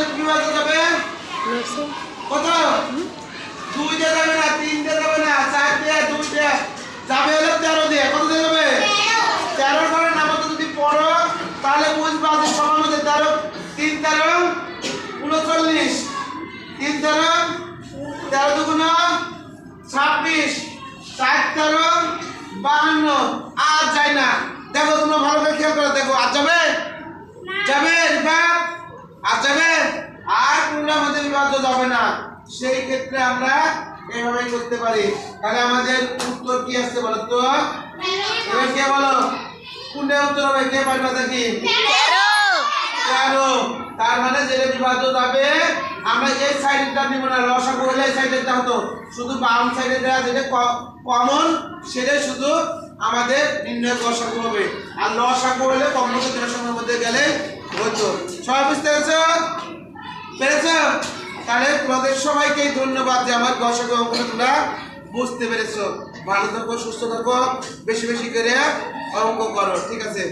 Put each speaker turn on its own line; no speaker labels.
মধ্যে বিভাজ্য যাবে কত? 2 দিয়ে যাবে না, 3 দিয়ে যাবে না, 4 দিয়ে, 2 দিয়ে যাবে হলো 13 দিয়ে। কত দিয়ে যাবে? 13 করে নামতে যদি পড়ো তাহলে বুঝবা যে সবার মধ্যে 13 3 13 39, 3 13 13 দুগুণ 26, 4 13 52। আর যায় না। দেখো তোমরা ভালো করে খেয়াল করে দেখো, আর যাবে? যাবে রিফাত? আর যাবে? আর কোনটার মধ্যে বিভাজ্য যাবে না। সেই ক্ষেত্রে আমরা এইভাবেই করতে পারি। তাহলে আমাদের উত্তর কি আসছে বলো তো? এবার কে বলো কোনটা উত্তর হবে? কে পারবে দেখি? 13। তার মানে যেটা বিভাজ্য যাবে আমরা এই সাইডেরটা নিব না, লসাগু হলে এই সাইডেরটা হতো, শুধু বাম সাইডে দেওয়া যেটা কমন সেটাই শুধু আমাদের নির্ণয় লসাগু হবে। আর লসাগু হলে কমপক্ষে 3 সময়ের মধ্যে গেলে হতো। সবাই বুঝতে পেরেছো? তাহলে তোমাদের সবাইকে ধন্যবাদ যে আমার লসাগু অঙ্কটা তোমরা বুঝতে পেরেছো। ভালো থাকো, সুস্থ থাকো, বেশি বেশি করে অঙ্ক করো, ঠিক আছে?